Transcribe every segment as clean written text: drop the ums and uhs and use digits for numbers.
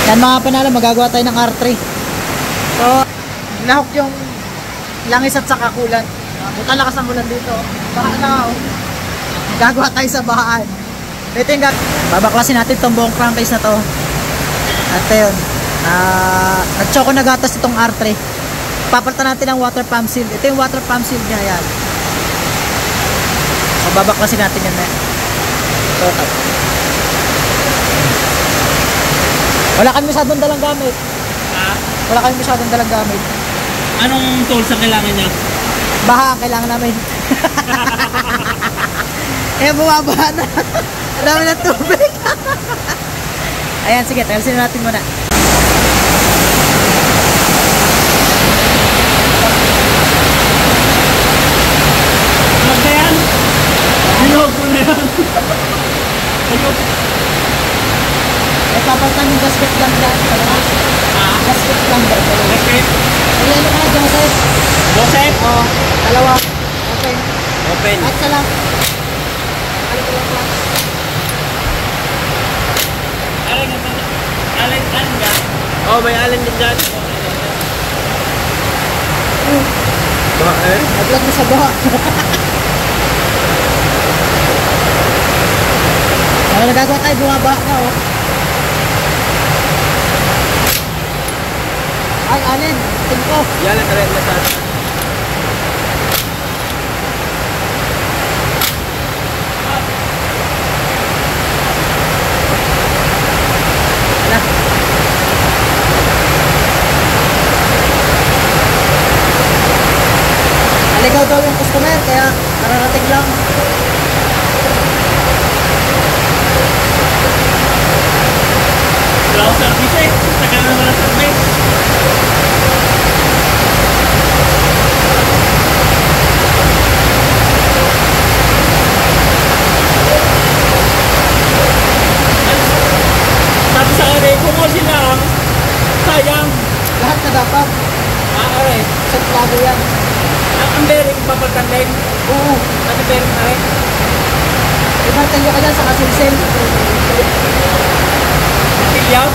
Yan mga panalo, magagawa tayo ng R3. So, nahok yung langis at saka kulan. Buta lakas ang ulan dito. Baka na, gagawa tayo sa bahaan. Ito yung babaklasin natin itong buong crankcase na to. At yun, nag-choco na gatas itong R3. Papalitan natin ang water pump seal. Ito yung water pump seal niya, yan. So, babaklasin natin yan. Ito. Wala kami masyadong dalang gamit. Ha? Wala kami masyadong dalang gamit. Anong tools ang kailangan niya? Baha ang kailangan namin. Eh, bumabaha na. Ang dami ng tubig. Ayan, sige, tayalsin natin muna. Ano ba yan? Hinog ko na yan. Eh, papalitan yung gasket lang dyan. Gasket lang dyan. Gasket? Ayan, ano ka na, Joseph? Joseph? Oo, dalawa. Okay. Open. At sa lang. Alin ka? Oh, may alin din dyan. Bakit? Naglag mo sa baha. Ano nagagawa tayo? Bumabaha na, oh. Ay, alin. Tingko. Yan ang tarin na sa atin. Naligaw daw yung customer, kaya nararating lang. Wala akong service eh. Tagal na wala service. Sabi sa akin, kung sila, sayang. Lahat na dapat. Aray. Sa plado yan. Ang bearing papalitan din. Oo. Ano bearing na rin? Ibartan nyo ka dyan sa kasilsil. Tilyaw?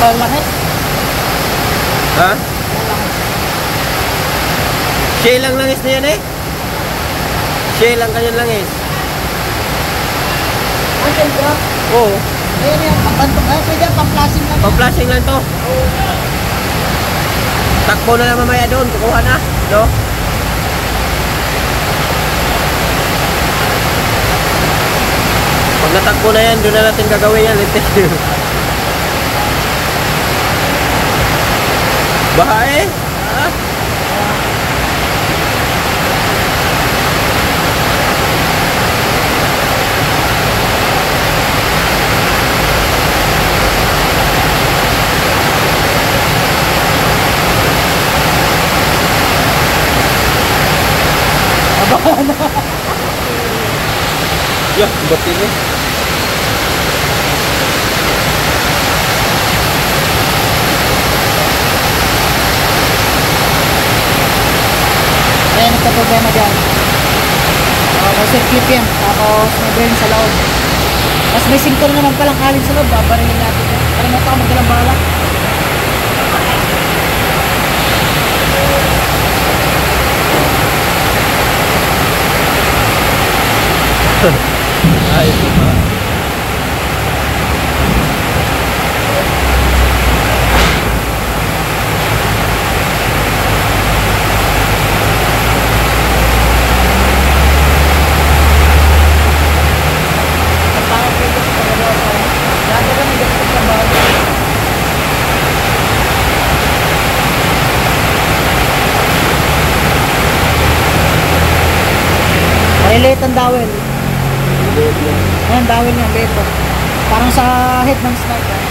Kaya langis. Ha? Shell lang langis na yan eh. Shell lang kanyang langis. Okay ba? Oo. Ayan yan, pambantong. Ay, pwede yan, pang-flashing lang. Pang-flashing lang to. Takbo na lang mamaya doon. Kukuha na. No? Pag natakbo na yan, doon na natin gagawin yan. Baha eh. Ha? Ya, batin eh. Ayan, nagka-problema dyan. Kasi keep yan. Tapos may bearing sa loob. Tapos may singko na naman palang alin sa loob. Babarilin natin yan. Para mo ito ka magdalang bahala. Ay, diba? Lilit ang dowel. Ayan, dowel niya, beto. Parang sa head ng sniper.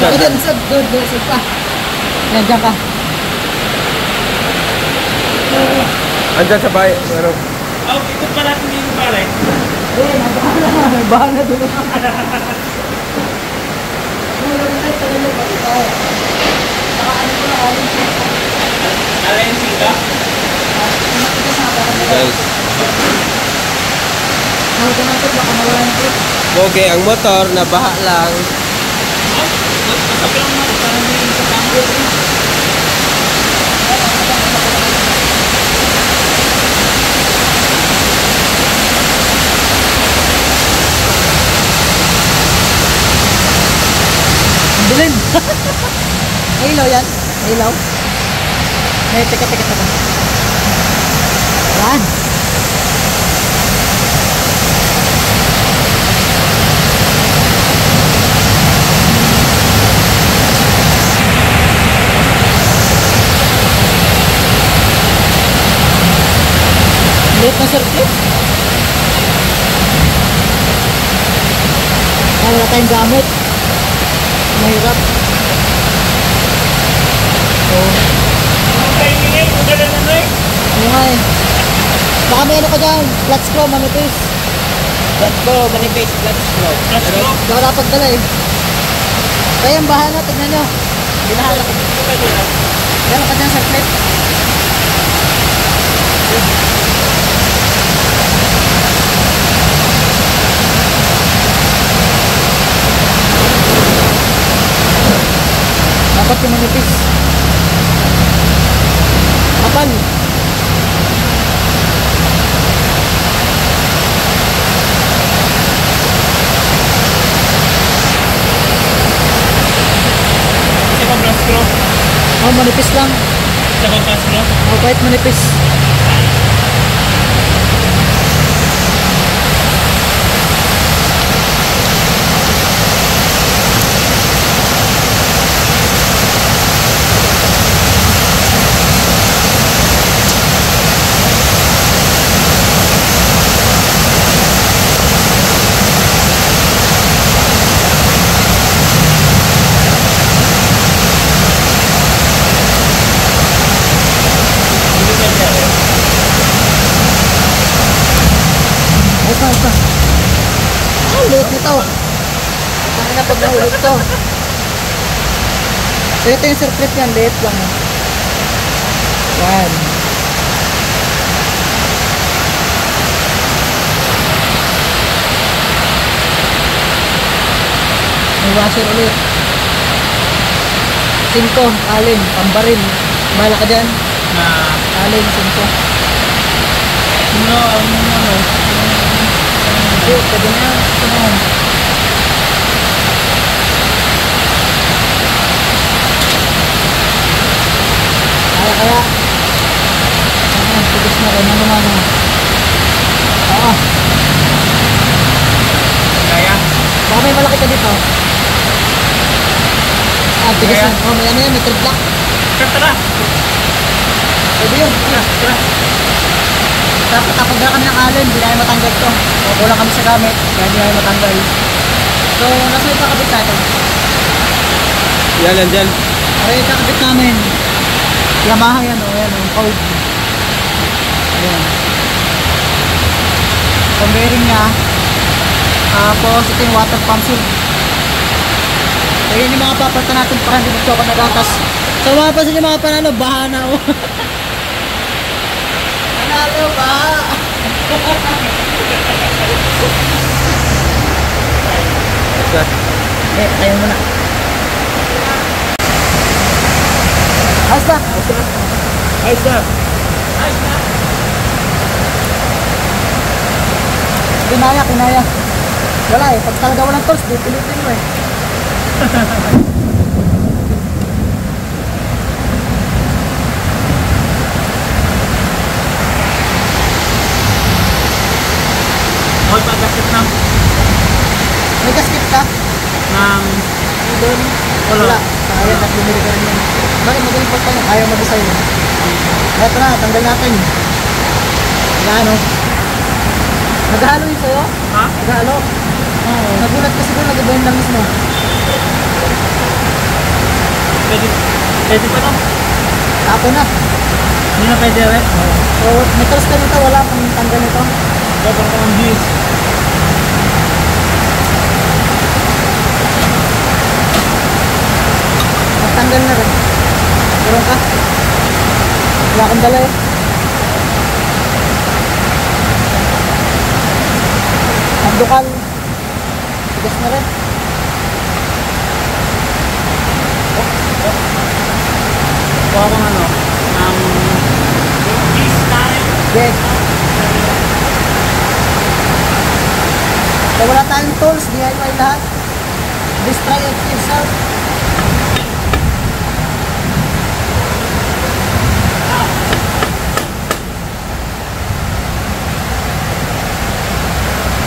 Saan? Ayan, saan? Doon, saan pa? Yan, dyan ka. Andyan sa bahay, ano? Oh, ikot pa natin yung pare. Bahala doon. Alensing ka? Guys. Baka mawala yung trip. Okay, ang motor, nabaha lang. Sabi lang mo, parang hindi sa camera. Dilim. May ilaw yan? May ilaw? May teka. Yan. Late na circuit. Wala tayong gamit. Mahirap. Ang timing kung gano'n ano eh. Ano nga eh. Baka may ano ka dyan. Flat screw, manipis. Let's go, manipis, let's go. Let's go. Hindi ako dapat dala eh. Kaya ang bahala, tignan nyo. Binahala ko. Meron ka dyan sa clip. Dapat yung manipis. Kapal. Isa pa blast screw. Oh, manipis lang. Isa pa blast screw. Oh, kahit manipis. Ayos na. Oh, liit nito. Ang na pag nahulog to. So ito yung circuit yan, liit lang. Yan. May washer ulit. 5, alin, pambaril. Bahala ka dyan. Na, Alin, 5. ano. Hindi, pwede na. Tumahan. Kaya. Tigas na rin. Ano naman. Oo. Kaya. Baka may malaki ka dito. Tigas Kaya. na. Oh, may ano yan. May third block. Tara. Pwede yun. Tara. Tapos kapag na kami ng alin, hindi namin matanggal to. O, kulang kami sa gamit. Kaya hindi namin matanggal. So, nasa yung kakabit natin. Yan, nandyan. Ay, yung kakabit namin. Yamaha yan, o. Yan, yung code. Ayan. Yung bearing niya. Tapos, ito yung water pump seal. Ayan yung mga papalta natin para hindi magsoka na gatas. So, mga pasin yung mga panalo, baha na, o. Panalo ba? Isa. Ayaw mo na. Basta. Ayos na. Kinaya. Wala eh. Pag talaga walang tools, pipilitin mo eh. Hoy, pag-gasket na. May gasket ka? Ng, Doon. Wala. Kaya na bumili ka rin yan. Bakit magaling pa tayo? Ayaw mag-design. Eto na, tanggal natin. Nagano? Naghalo yun sa'yo? ha? Naghalo? Oo. Nagulat kasi doon, nag-iba yung langis mo. Pwede, pwede pa lang. Tapo na. Hindi na pwede rin. So, may tools ka nito, wala kung tanggal nito. Dapat ka ng G's. Tanggal na rin. Meron ka? Wala akong dala eh. Abdukal. Tigas na rin. Kuha ko ng ano, ng G's tayo. Yes. So, wala tayong tools, DIY lahat. Just try it yourself.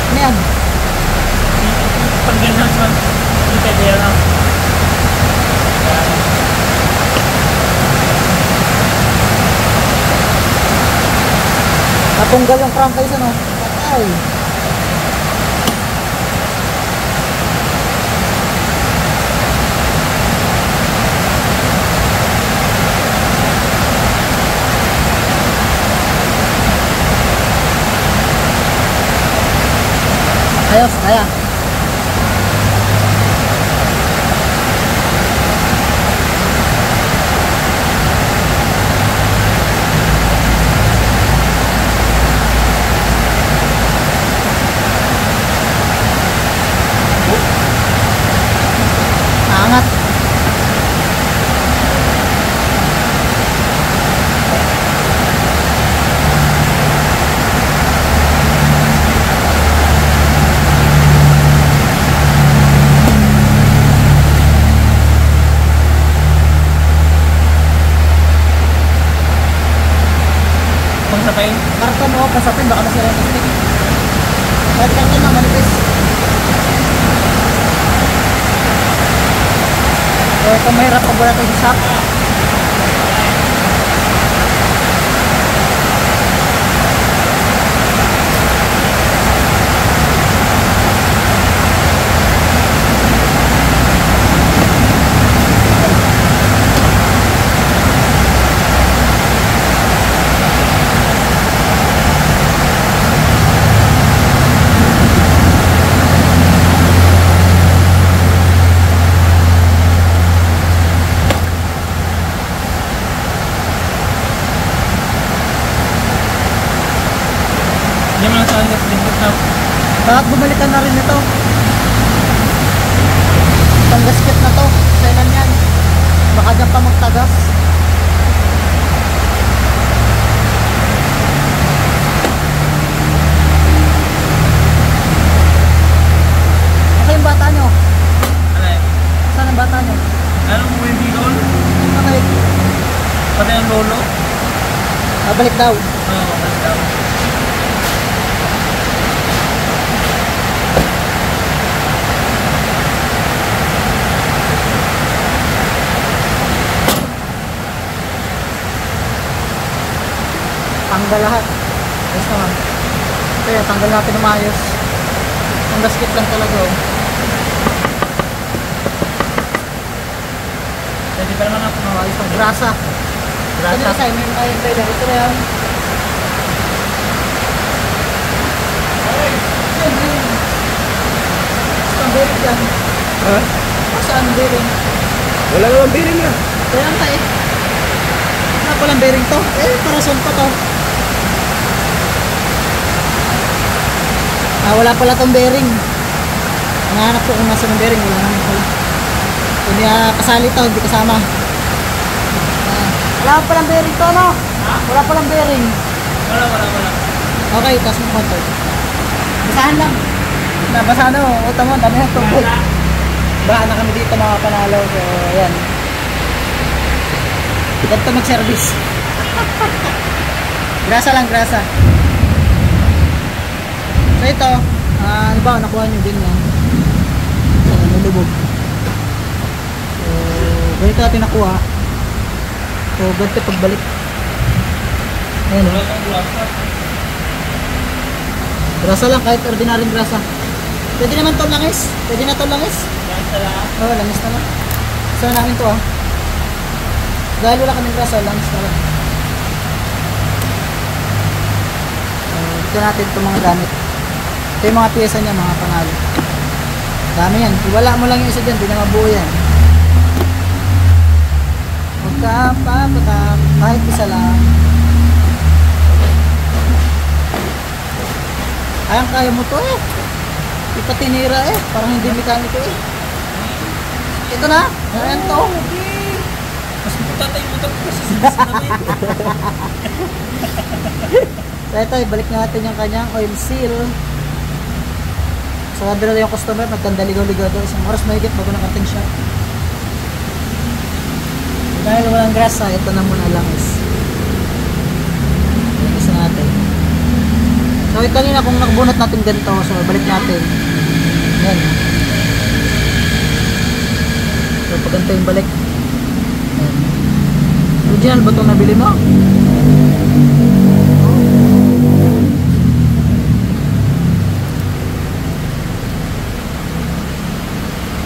Ano yan? Pag ganyan sa hindi pwede yan ah. Natunggal yung crankcase ano? Ay. Ayos, kaya. Angat. Pangsapay. Karton mo, pasapin, baka masira yung stick. Kahit karton na, manipis. So, ito mahirap pag wala tayo sa shop. Hindi mo lang sa akin din na. Bakit bumalikan na rin ito? Itong gasket na to, kailan yan? Baka dyan pa magtagas. Asa yung bata nyo? Ano eh? Saan ang bata nyo? Anong mo yung bigol? Okay, Pati ang lolo? babalik daw. Oo, balik daw. Tanggal lahat. Ayos naman. Kaya tanggal natin ng maayos. Ang gasket lang talaga oh. Pwede pa naman ako. Ayos ang grasa. Ito na sa may mga invader. Ito na yan. Saan bearing yan? Ha? Saan bearing? Wala naman bearing na. Kaya ang tayo. Wala palang bearing to. Parason pa to. Wala pala tong bearing. Nahanap ko kung nasa ng bearing. Wala naman pala. Hindi kasali to, hindi kasama. Wala palang bearing to, no? Wala palang bearing. Wala. Okay, taas mo konto. Basahan lang. Nabasa na, uta mo, dami na tubig. Bahan na kami dito mga panalo. So, ayan. Ganito mag-service. Grasa lang, grasa. So ito, ano ba, nakuha nyo din lang. Nalubog. So, ganito natin nakuha. So, ganito pagbalik. Ayan. Wala kang grasa. Grasa lang, kahit ordinaryong grasa. Pwede naman to langis. Pwede na to langis. Langis na lang. Oo, langis na lang. Gusto na namin to ah. Dahil wala kaming grasa, lunch na lang. So, dito natin itong mga gamit. Ito yung mga pyesa niya, mga panalo. Dami yan. Iwala mo lang yung isa dyan, di na mabuo yan. Huwag ka papatak, kahit isa lang. Kaya mo to eh. Di pa tinira eh. Parang hindi mekaniko eh. Ito na. Ayan to. Mas tatay mo ito kasi sinasabi. So ito, ibalik natin yung kanyang oil seal. So sabi na yung customer, magkandaligaw-ligaw daw. Isang oras mahigit bago nakating siya. Dahil walang grasa, ito na muna lang is. Ayan, isa natin. So kanina kung nakabunot natin ganito, so balik natin. Ayan. So pag ganito yung balik. Ayan. Original ba itong nabili mo?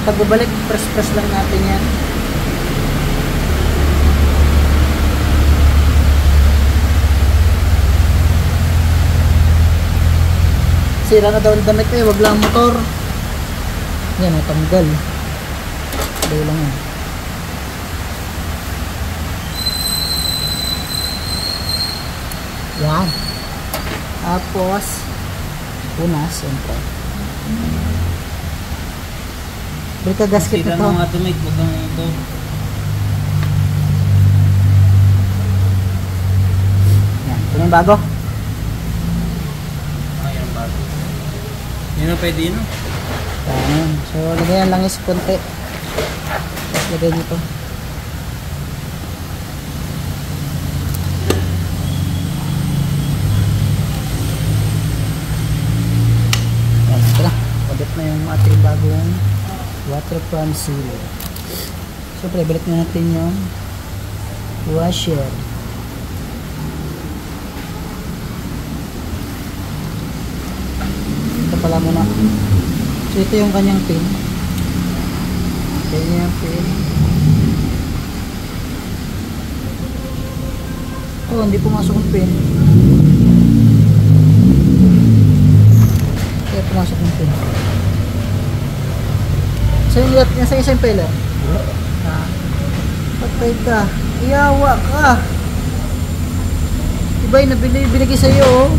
Pag babalik, press lang natin yan. Sira na daw ang damit eh, wag lang motor. Yan, natanggal. Dahil lang yan. Yan. Tapos, punas, siyempre. Balik ka gasket Sira na to. ng automate, huwag kang ito. Yan, ito na yung bago. Ayan ba? Yun na pwede yun. Yan. So, lagayan lang is konti. Tapos lagay nito. Yan, ito na. Pagkat na yung ating bagong water pump seal. Siyempre, balik na natin yung washer. Ito pala muna. So, ito yung kanyang pin. Ito yung pin. Oh, hindi pumasok yung pin. Kaya pumasok yung pin. So, nasa isa yung pela. Patay ka. Iyawa ka. Iba yung binigay sa'yo, oh.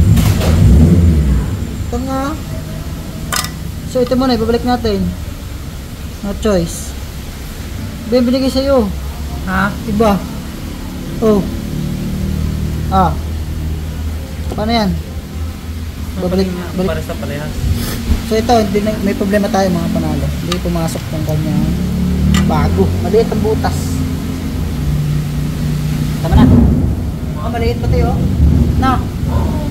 Tanga. So, ito muna, ibabalik natin. No choice. Iba yung binigay sa'yo. Ha? Iba. Oh. Ah. Paano yan? Balik. Para sa parehas. So ito, hindi na, may problema tayo mga panalo. Hindi pumasok ng kanyang bago. Maliit ang butas. Tama na. Oh, maliit pa tayo. Na.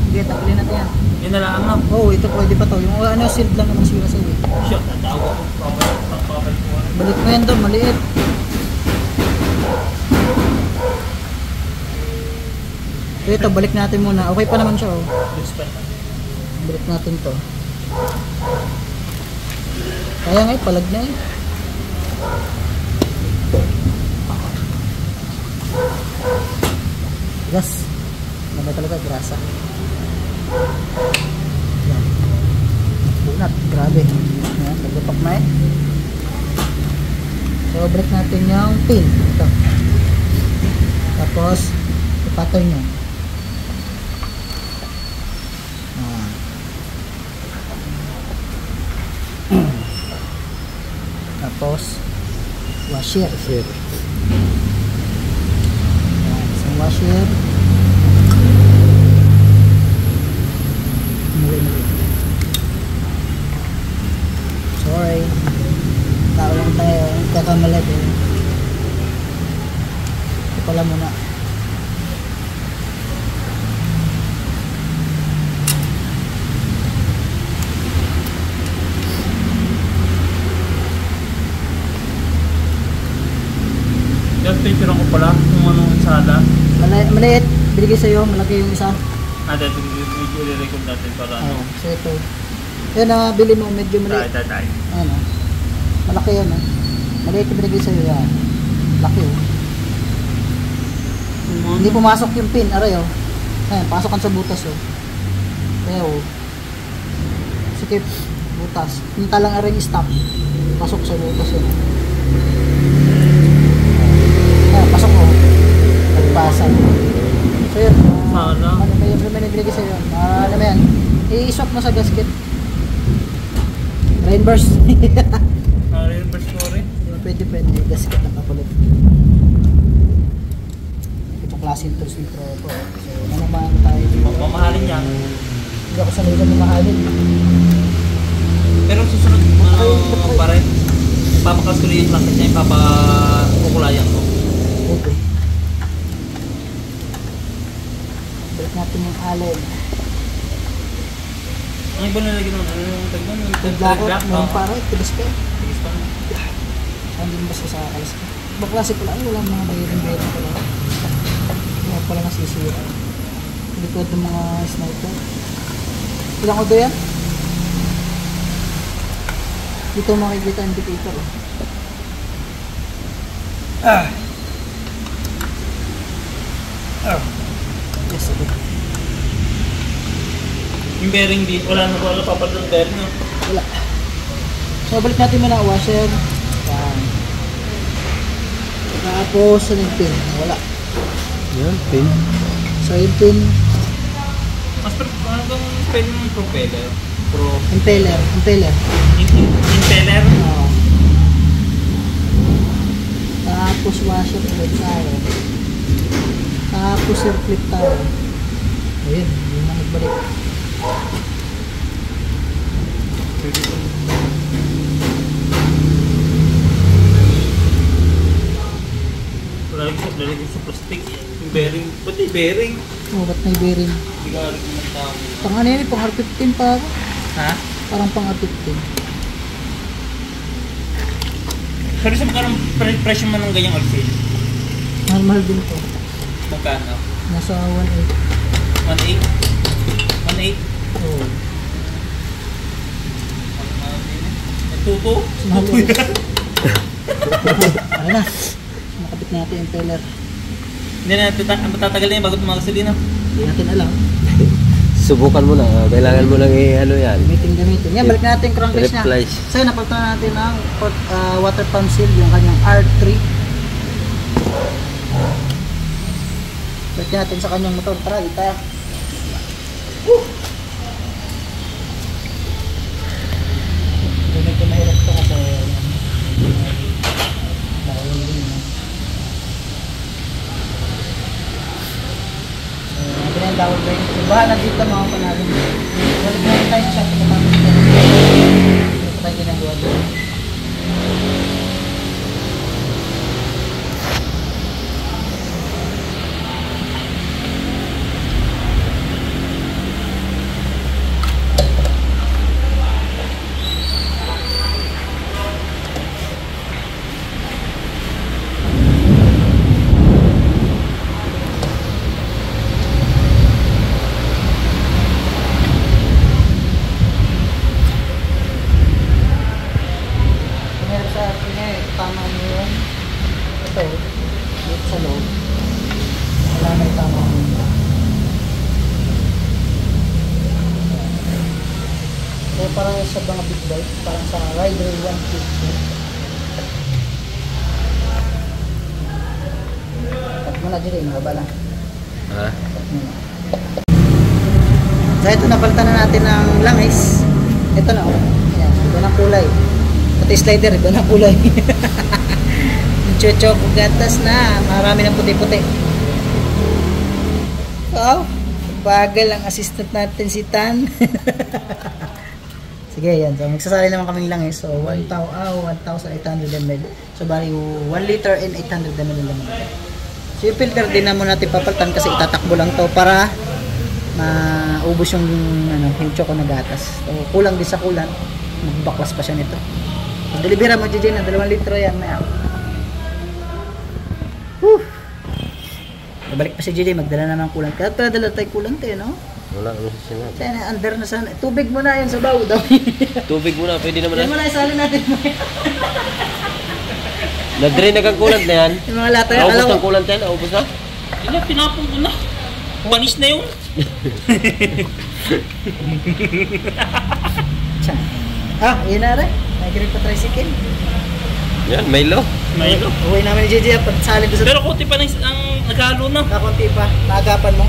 Sige, tanggalin natin yan. Yun na lang ang Oh, ito pwede pa to. Yung ano, sealed lang naman sila sa'yo. shot. Natawag ko. Papabalik ko. Balik mo yan doon, maliit. So ito, balik natin muna. Okay pa naman siya, oh. Balik natin to. Kaya nga, palag na eh. Gas. Nabay talaga, grasa. Yan. Bunat, grabe. Yan, naglupak na eh. So, break natin yung pin. Ito. Tapos, ipatoy nyo. Tapos washer. Yan, isang washer. Sorry, tao lang tayo, kakamala din. Ito pala muna. Just picture ko pala kung anong ensada. Maliit, binigay sa'yo, malaki yung isa. Dahil video i-record natin para ano. Ayan, so ito. Yan na, bili mo, medyo maliit. Tay. Ayan o. Malaki yan o. Maliit yung binigay sa'yo yan. Laki o. Hindi pumasok yung pin, aray oh. Ayan, pasok kan sa butas oh. Kaya oh. Sikip, butas. Pinta lang aray yung stop. Pasok sa butas oh. Ayan, pasok oh. Pagpasan. So yun. Sana. Ano may nabinigay sa'yo? Ano ba yan? I-swap mo sa gasket. Rainburst. Reimburse mo rin. Pwede. Gasket na kapalit. Itong klaseng tools ni Pro ito. So, ano naman tayo? Mamahalin niya. Hindi ako sanay na mamahalin. Pero susunod pa rin. Ipapakasuloy yung langit niya, ipapakukulayan ko. Okay. Balik natin yung allen. Ang iba nalagyan mo, ano yung tag doon? Yung Black, black? meron pa rin, tilis pa. Tigis pa. Hindi mo basta sa kalas ka. Ibang klase pala, ay walang mga bayarin pala. Wala pala nasisira. Likod ng mga sniper. Ilang odo yan? Dito makikita ang indicator. Yes, okay. Yung bearing di, wala papadang bearing, no? Wala. So, balik natin muna ang washer. Yan. Tapos, ano yung pin? Wala. Yan, pin. So, yung pin, Mas ano bang spell ng propeller? impeller. Impeller? Oo. Tapos, washer ulit tayo. Tapos, circlip tayo. Ayun, yun na nagbalik. Lalagay sa plastic. Yung bearing. Ba't yung bearing? Oh, ba't may bearing? Hindi ka alam ng tao. Pang ano yun, pang R15 pa ako. Ha? Parang pang R15. Pero sa magkano presyo man ng ganyang oil Mahal din to. Magkano? Nasa 1.8. 1.8? 1.8? Oo. Tuto? Mahal yun. Ano na? Nakabit natin yung impeller. Hindi na, matatagal na yun bago tumagasolina. Hindi natin alam. Subukan mo na. Kailangan mo lang ano yan. Gamitin. Yan, balik natin yung crankcase niya. Replace. So, napalitan natin ng water pump seal, yung kanyang R3. Balik natin sa kanyang motor. Tara, di tayo. Medyo mahirap ito kasi dahil din. So, natin ang dawag ba yun. Bahala dito mga panalong. Balik natin tayo sa shop. Ito tayo ginagawa doon. Tama mo yun. Ito, dito sa loob. Wala na tama mo yun. Kaya parang sa mga big bike, parang sa Rider 150. Tap mo na dyan, mababa lang. Ha? Tap mo na. So ito, napalitan na natin ng langis. Ito na, oh. Ayan, iba ng kulay. Pati slider, iba ng kulay. Choco gatas na. Marami ng puti-puti. Wow. Bagal ang assistant natin si Tan. Sige, yan. So, magsasali naman kaming langis. So, 1,800 ml. So, bali 1 liter and 800 ml naman. So, yung filter din naman natin papalitan kasi itatakbo lang to para maubos yung, yung choco na gatas. So, kulang din sa kulang. Magbaklas pa siya nito. So, delibera mo dyan na 2 litro yan. Whew! Babalik pa si JJ, magdala naman kulant. Kaya dala tayo kulant no? Wala naman sa sinat. Sana, under na sana. Tubig mo na yan sa baw daw. Tubig muna, pwede naman Yan mo na, isali natin mo. Na-drain na kang kulant na yan. Yung mga lata yan. Naubos ng kulant yan, naubos na. Wala, pinapong ko na. Panis na yun. Yun na rin. Nag-grip pa tricycle. Yan, Milo. Milo. Uwi namin ni JJ at salin ko sa... Pero konti pa na ang naghalo na. Kakunti pa. Naagapan mo.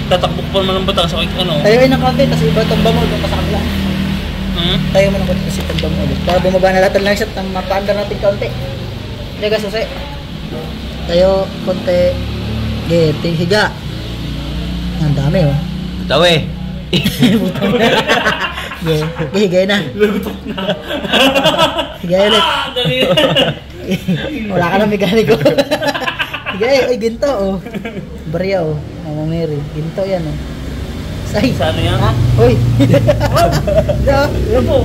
Tatakbo ko pa naman ng batas. Okay, ano? Tayoin ng konti, tapos iba tamba mo doon pa sa kabila. Tayo mo ng konti, tapos tamba mo ulit. Para bumaba na lahat lang siya, mapaandar natin konti. Diyaga, susi. Tayo, konti. Gete, higa. Ang dami, oh. Tawe. Higay na. Lagutok na. Higay ulit. Dali. Wala ka na mekaniko. Higay, ay ginto, oh. Barya, oh. Mama Mary. Ginto yan, oh. Say. Sa ano yan? Ha? Uy. Ano po?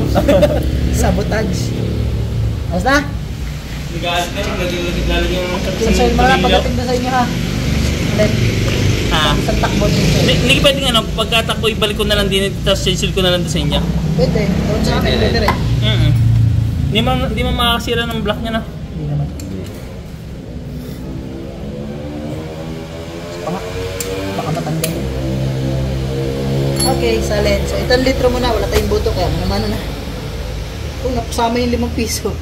Sabotage. Ayos na? Nag-aalit na yung lalagyan ng Sunsoy mo na pagdating na sa inyo, ha? Ulit. Isang takbo din siya. Hindi pwedeng ano, pagkatakbo ibalik ko na lang din, tapos cancel ko na lang sa inyo. Pwede. Doon sa akin, pwede rin. Hindi mo makakasira ng block niya na. Hindi naman. Baka matanda yun. Okay, salin. So, itong litro mo na. Wala tayong buto kaya manamano na. Kung napasama yung 5 piso.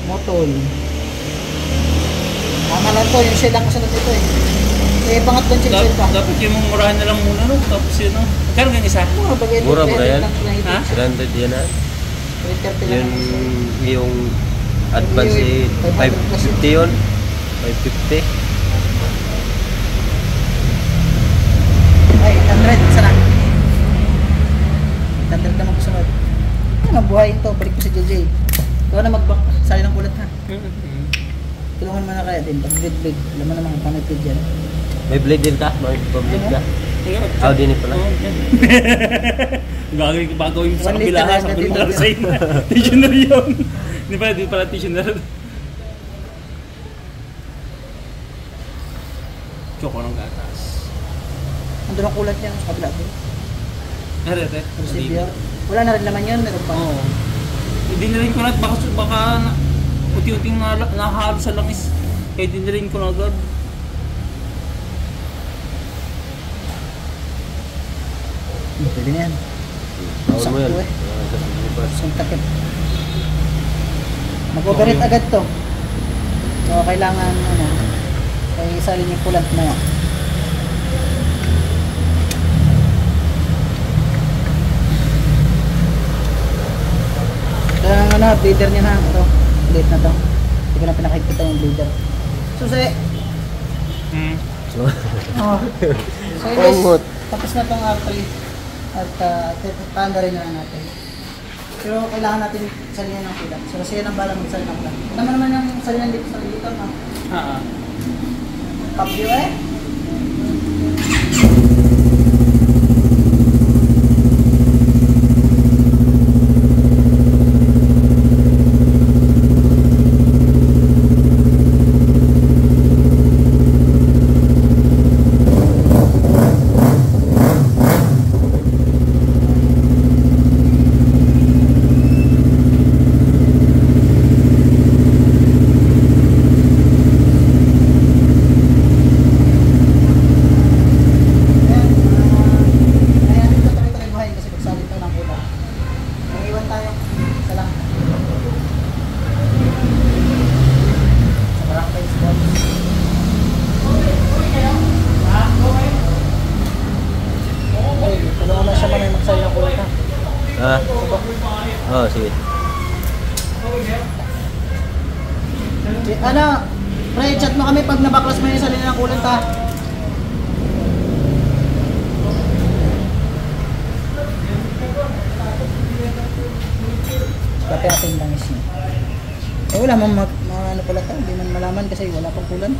Motol. Tama lang to. Yung shell lang kasunod ito eh. Eh, pangat lang shell pa. Dapat yung mumurahan na lang muna no. Tapos yun no. Kano nga isa? Mura ba yan? Ha? 300 yan, ha? Yun. Yung advance eh, 550 yun. 550. Ay, 800. Sana. 800 naman kasunod. Ay, mabuhay ito. Balik ko sa JJ. Ikaw na mag-back. Sali ng kulat ha. Tulungan mo na kaya din. Pag-blade. Alam mo naman, pangipid yan. May blade din ka? May blade ka? Din pala. Bago yung sa 1 kabila liter ha, sa kabila lang sa inyo. Tissuner yun. Di pala tissuner. Choco ng gatas. Andun ang kulat niya sa kabila din. Ere. Receiver. Wala na rin naman yun. Meron pa. Oo. Hindi na rin ko na, baka uti-uting nahalo sa langis. Kaya hindi na rin ko na agad. Pwede na yan. Tawad mo yan. Sakto Isang takip. Mag-overheat agad to. So, kailangan, ay isalin yung kulant na yan. Kaya bleeder niya na. Ito. Late na to. Hindi ko na pinakikita yung bleeder. Susi! Oh. So, guys, tapos na tong R3. At tanda rin na natin. Pero kailangan natin salinan ng kulang. So siya nang balang magsalin ng kulang. Naman yung salinan dito sa dito, no? Top view eh? Oh, sige. Ano? Pre, chat mo kami pag nabaklas mo yung salina ng kulant ha. Kape ating langis niya. Eh wala man ano pala ito. Hindi man malaman kasi wala pang kulant.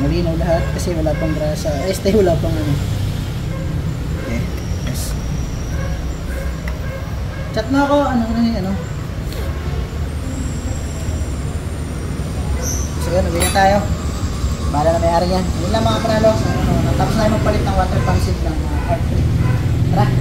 Malinaw lahat kasi wala pang grasa. Este wala pang ano. Okay. Yes. Chat mo ako ano. So yun, nabili na tayo. Bahala na may-ari yan. Yun lang mga panalo. tapos na magpalit ng water pump seat ng R3. Tara!